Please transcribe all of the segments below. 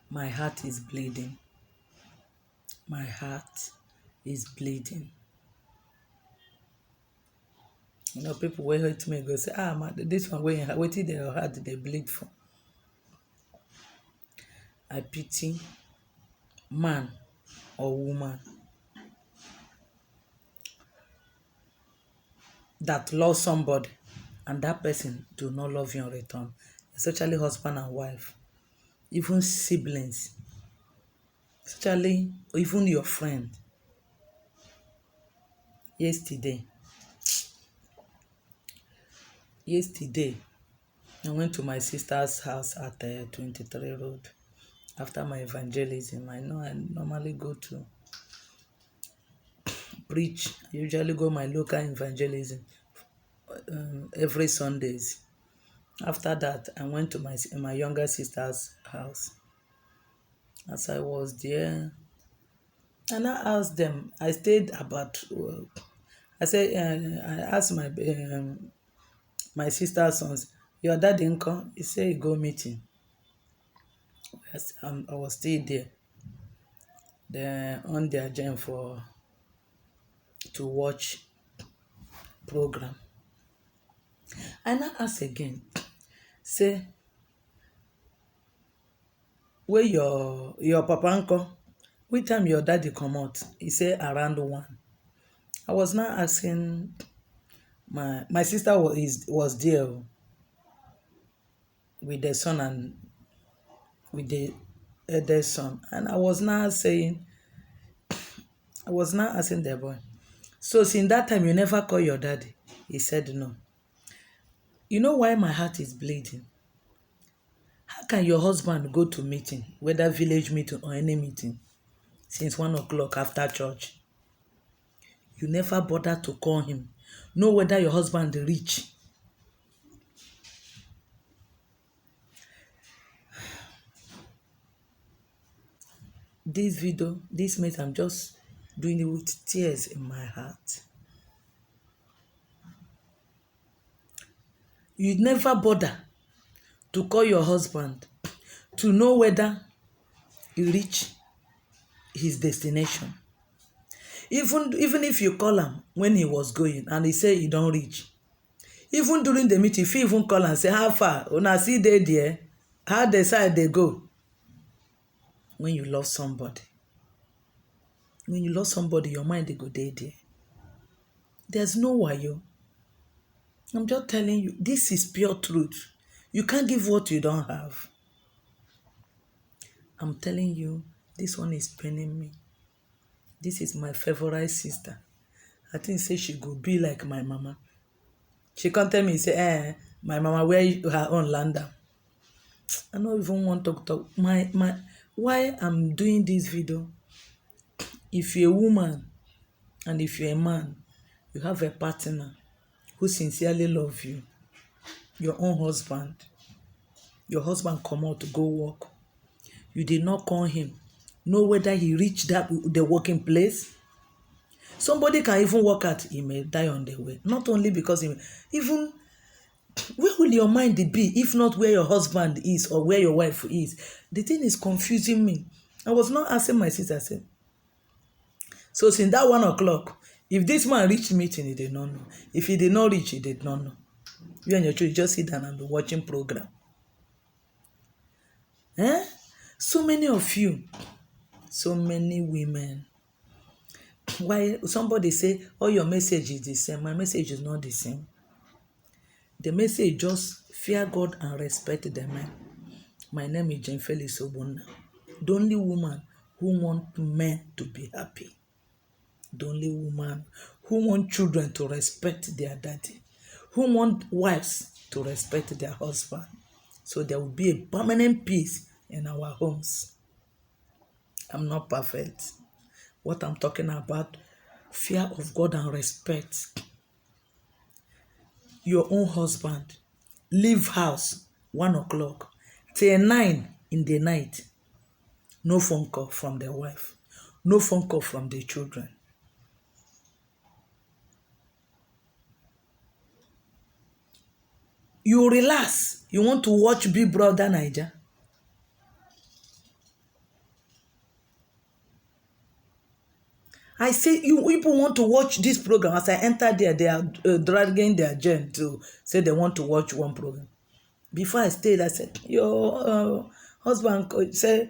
My heart is bleeding. My heart is bleeding. You know, people will hurt me go say, man, this one waiting their heart they bleed for. I pity man or woman that loves somebody and that person do not love you in return, especially husband and wife, even siblings, especially even your friend. Yesterday, I went to my sister's house at 23 Road. After my evangelism, I know I normally go to preach. I usually go my local evangelism every Sundays. After that, I went to my younger sister's house. As I was there, and I asked them. I stayed about. I said, I asked my sister's sons, "Your dad didn't come?" He said, "He go meeting." I was still there. Then on their agenda for to watch program. And I ask again, say, where your papa uncle? Which time your daddy come out? He say around 1. I was now asking my sister was there with the son and with the eldest son. And I was now asking the boy, so since that time you never call your daddy? He said no. You know why my heart is bleeding? How can your husband go to meeting, whether village meeting or any meeting, since 1 o'clock after church? You never bother to call him. Know whether your husband reach. This video, this mate, I'm just doing it with tears in my heart. You never bother to call your husband to know whether he reach his destination. Even if you call him when he was going and he say he don't reach, even during the meeting, if you even call and say, how far? Una see they there? How the side they go? When you love somebody, your mind they go there. There's no wayo. I'm just telling you, this is pure truth. You can't give what you don't have. I'm telling you, this one is paining me. This is my favorite sister. I think say she go be like my mama. She can't tell me, say, my mama wear her own lander. I don't even want to talk. Why I'm doing this video? If you're a woman and if you're a man, you have a partner who sincerely love you, your own husband. Your husband come out to go work. You did not call him. Know whether he reached the working place. Somebody can even work out, he may die on the way. Not only because even where will your mind be if not where your husband is or where your wife is? The thing is confusing me. I was not asking my sister, said, so since that 1 o'clock, if this man reached meeting, he did not know. If he did not reach, he did not know. You and your children just sit down and be watching program. So many of you, so many women. Why somebody say, oh, your message is the same? My message is not the same. The message just fear God and respect the man. My name is Felix Ogbonnah. The only woman who want men to be happy. The only woman who want children to respect their daddy. Who want wives to respect their husband. So there will be a permanent peace in our homes. I'm not perfect. What I'm talking about, fear of God and respect. Your own husband, leave house 1 o'clock till 9 in the night. No phone call from the wife. No phone call from the children. You relax. You want to watch Big Brother Naija. I say, you people want to watch this program. As I enter there, they are dragging their gen to say they want to watch one program. Before I stayed, I said, your husband say,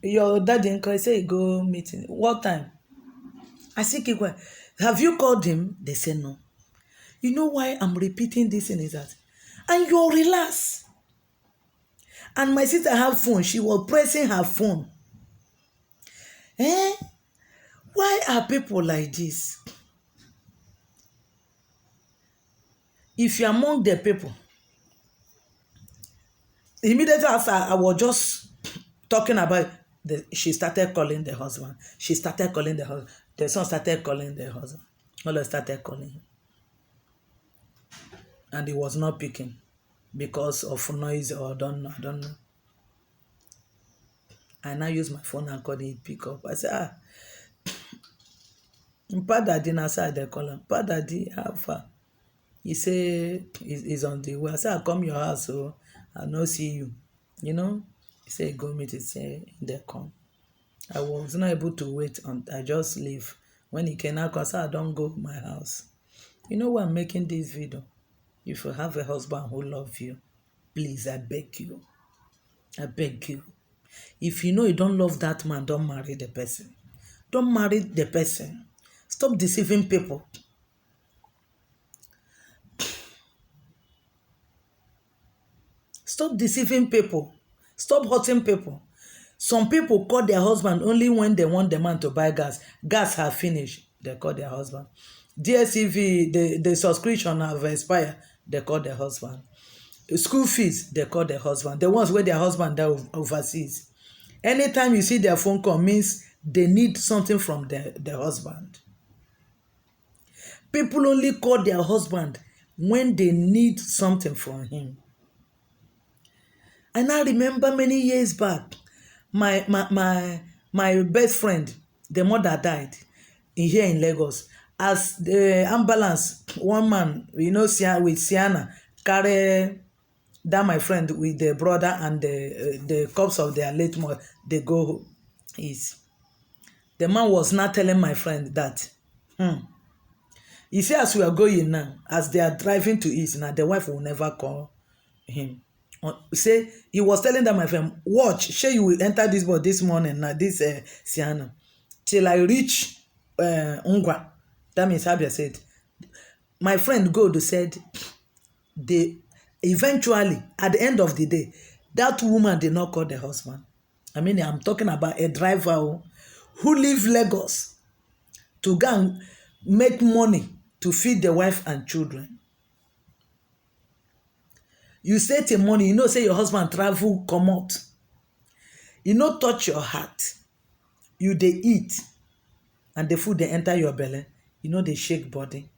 your daddy say, go meeting. What time? I say, keep quiet. Have you called him? They say no. You know why I'm repeating this thing is that, and you're relaxed. And my sister have phone. She was pressing her phone. Eh? Why are people like this? If you're among the people, immediately after I was just talking about she started calling the husband. She started calling the husband. The son started calling the husband. All started calling him. And he was not picking because of noise or I don't know. I now use my phone and call him, pick up. I said, Pa Daddy, na side they call him. Pa Daddy, how far? He say he's on the way. I said, I come your house, so I no see you. You know? He say, go meet. He say, they come. I was not able to wait. I just leave. When he came out, I said, I don't go my house. You know why I'm making this video? If you have a husband who loves you, please, I beg you. I beg you. If you know you don't love that man, don't marry the person. Don't marry the person. Stop deceiving people. Stop deceiving people. Stop hurting people. Some people call their husband only when they want the man to buy gas. Gas have finished. They call their husband. DSTV, the subscription have expired. They call their husband. School fees, they call their husband. The ones where their husband die overseas. Anytime you see their phone call means they need something from their husband. People only call their husband when they need something from him. And I remember many years back, my best friend, the mother died here in Lagos. As the ambulance, one man, with Sienna, carry that my friend with the brother and the corpse of their late mother, they go east. The man was not telling my friend that, you see, as we are going now, as they are driving to east, now the wife will never call him. Say he was telling that my friend, watch, sure you will enter this boat this morning now, this Sienna, till I reach Ungwa. That means Abia said, my friend God said, they eventually at the end of the day, that woman did not call the husband. I mean, I'm talking about a driver who leave Lagos to go and make money to feed the wife and children. You say till money, say your husband travel, come out. Touch your heart. You they eat, and the food they enter your belly. They shake body.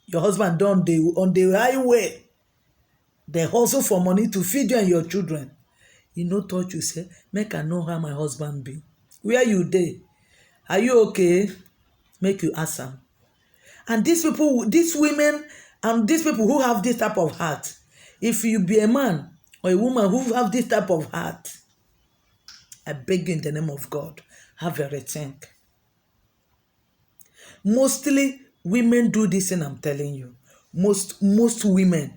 Your husband on the highway. They hustle for money to feed you and your children. Touch you say, make I know how my husband be. Where you dey? Are you okay? Make you ask am. And these people, these women, and these people who have this type of heart, if you be a man or a woman who have this type of heart, I beg you in the name of God, have a rethink. Mostly women do this, and I'm telling you, most women,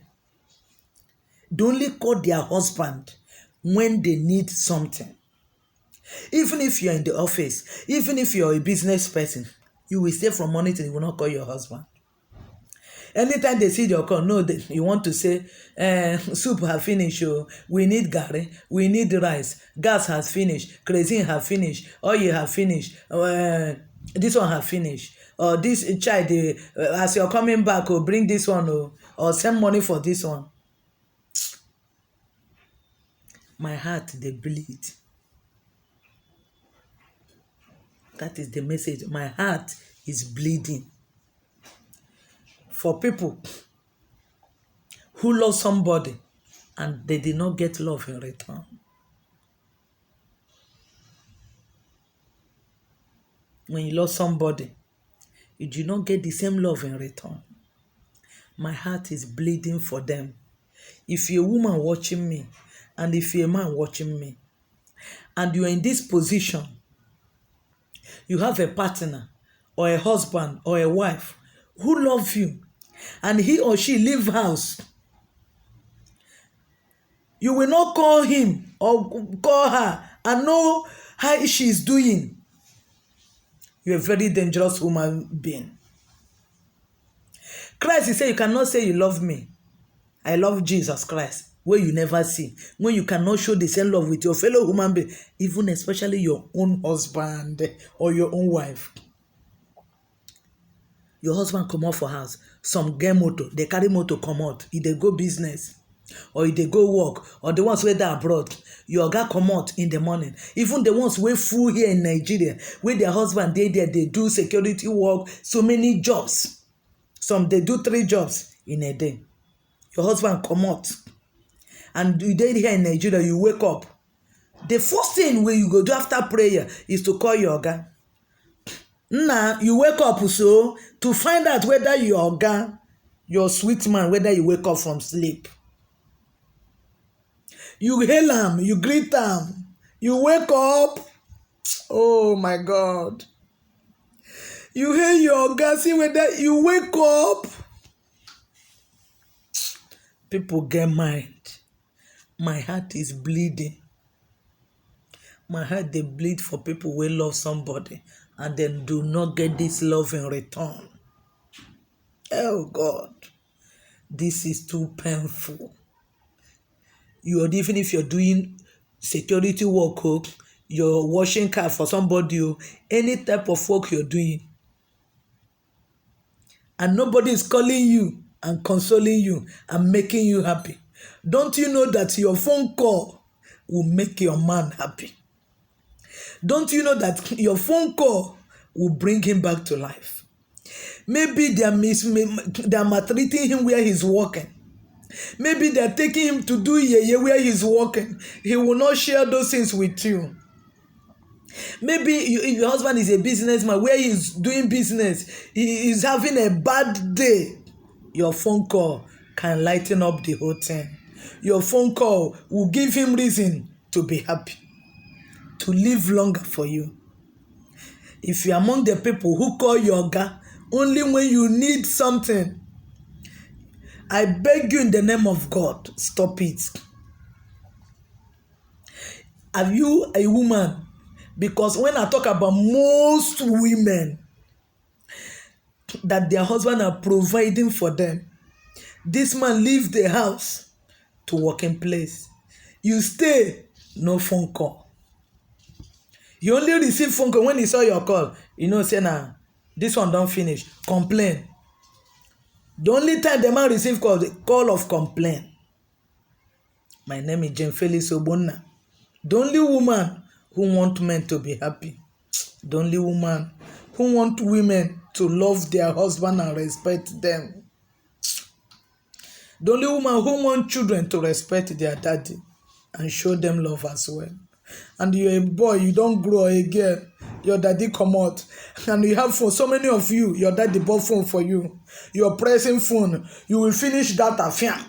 they only call their husband when they need something. Even if you're in the office, even if you're a business person, you will stay from morning till you will not call your husband. Anytime they see your call, no, you want to say, soup have finished, we need garri, we need rice, gas has finished, kerosene have finished, oil have finished, this one have finished, or this child, as you're coming back, bring this one, or send money for this one. My heart, they bleed. That is the message. My heart is bleeding. For people who love somebody and they did not get love in return. When you love somebody, you do not get the same love in return. My heart is bleeding for them. If you're a woman watching me, and if you're a man watching me, and you're in this position, you have a partner, or a husband or a wife who love you, and he or she leave house, you will not call him or call her and know how she is doing. You're a very dangerous human being. Christ, he said, you cannot say you love me. I love Jesus Christ, where you never see. When you cannot show the same love with your fellow human being, even especially your own husband or your own wife. Your husband come out for house. Some get motor, they carry motor come out. If they go business, or if they go work, or the ones where they abroad, your guy come out in the morning. Even the ones where full here in Nigeria, where their husband they do security work, so many jobs. Some they do 3 jobs in a day. Your husband come out, and you dey here in Nigeria, you wake up. The first thing where you go do after prayer is to call your oga. Now you wake up so to find out whether your oga, your sweet man, whether you wake up from sleep. You hail him, you greet him, you wake up. Oh my God. You hail your oga, see whether you wake up. People get mind. My heart is bleeding. My heart they bleed for people who love somebody and then do not get this love in return. Oh God, this is too painful. Even if you're doing security work, you're washing car for somebody, any type of work you're doing, and nobody is calling you and consoling you and making you happy. Don't you know that your phone call will make your man happy? Don't you know that your phone call will bring him back to life? Maybe they are maltreating him where he's working. Maybe they are taking him to do yeye where he's working. He will not share those things with you. Maybe if your husband is a businessman where he's doing business, he is having a bad day. Your phone call can lighten up the whole thing. Your phone call will give him reason to be happy, to live longer for you. If you're among the people who call your oga only when you need something, I beg you in the name of God, stop it. Are you a woman? Because when I talk about most women that their husband are providing for them, this man leaves the house to working place. You stay, no phone call. You only receive phone call when he saw your call. You know, say, nah, this one don't finish. Complain. The only time the man receive call, the call of complaint. My name is Felix Ogbonnah. The only woman who want men to be happy. The only woman who want women to love their husband and respect them. The only woman who want children to respect their daddy and show them love as well. And you're a boy, you don't grow again. Your daddy come out. And you have phone. So many of you, your daddy bought phone for you. You're pressing phone. You will finish data, fiam.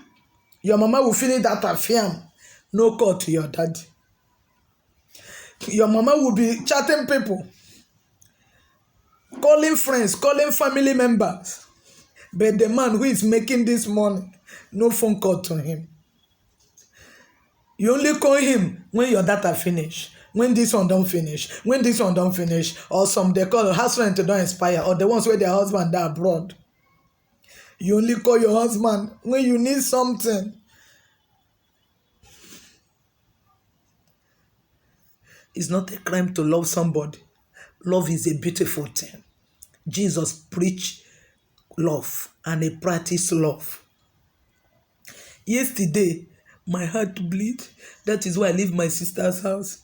Your mama will finish data, fiam. No call to your daddy. Your mama will be chatting people, calling friends, calling family members. But the man who is making this money, no phone call to him. You only call him when your data finish, when this one don't finish, when this one don't finish, or some they call house rent don't expire, or the ones where their husband are abroad. You only call your husband when you need something. It's not a crime to love somebody. Love is a beautiful thing. Jesus preached love and he practiced love. Yesterday, my heart bleed. That is why I leave my sister's house.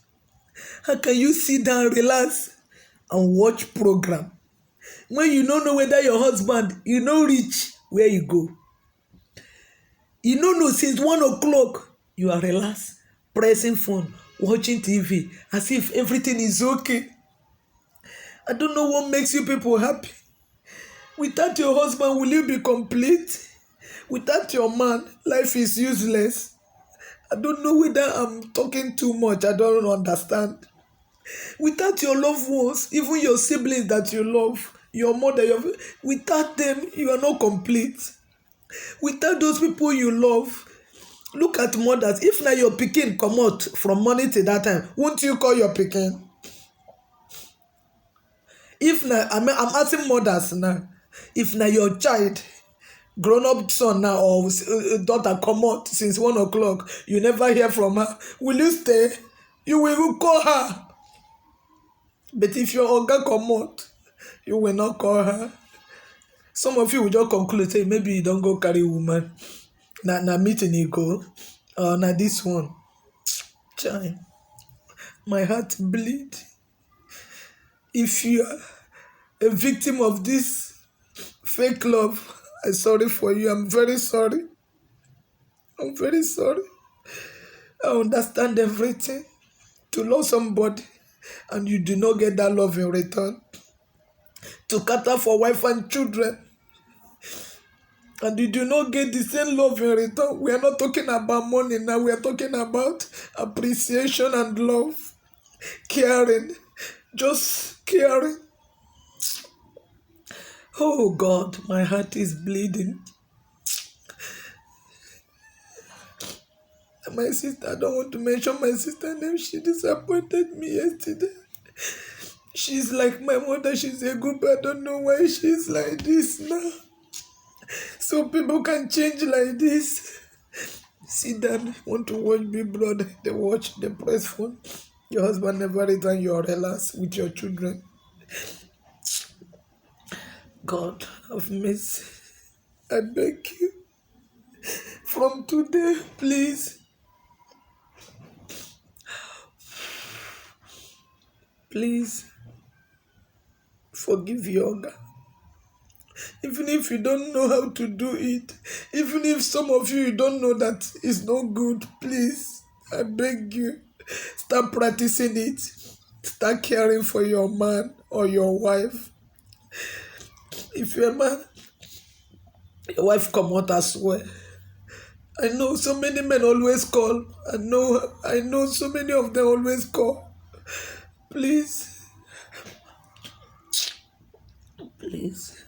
How can you sit down, relax, and watch program when you don't know whether your husband, you know, reach where you go? You don't know since 1 o'clock, you are relaxed, pressing phone, watching TV, as if everything is okay. I don't know what makes you people happy. Without your husband, will you be complete? Without your man, life is useless. I don't know whether I'm talking too much. I don't understand. Without your loved ones, even your siblings that you love, your mother, without them, you are not complete. Without those people you love, look at mothers. If na your pikin comot from morning till that time, won't you call your pikin? If na, I'm asking mothers now, if na your child, grown up son now or daughter comot since 1 o'clock, you never hear from her, will you stay? You will call her. But if your oga comot, you will not call her. Some of you will just conclude say maybe you don go carry woman, na meeting you go, or na this one. Chai, my heart bleed. If you are a victim of this fake love, I'm sorry for you. I'm very sorry. I'm very sorry. I understand everything. To love somebody and you do not get that love in return. To cater for wife and children and you do not get the same love in return. We are not talking about money now. We are talking about appreciation and love. Caring. Just caring. Oh God, my heart is bleeding. My sister, I don't want to mention my sister's name. She disappointed me yesterday. She's like my mother. She's a good, but I don't know why she's like this now. So people can change like this. Sit down, want to watch Big Brother, they watch the press phone. Your husband never return your relax with your children. God have mercy. I beg you. From today, please. Please forgive Yoga. Even if you don't know how to do it, even if some of you don't know that it's not good, please, I beg you, start practicing it. Start caring for your man or your wife. If you're a man, your wife come out as well. I know so many men always call. I know so many of them always call. Please. Please.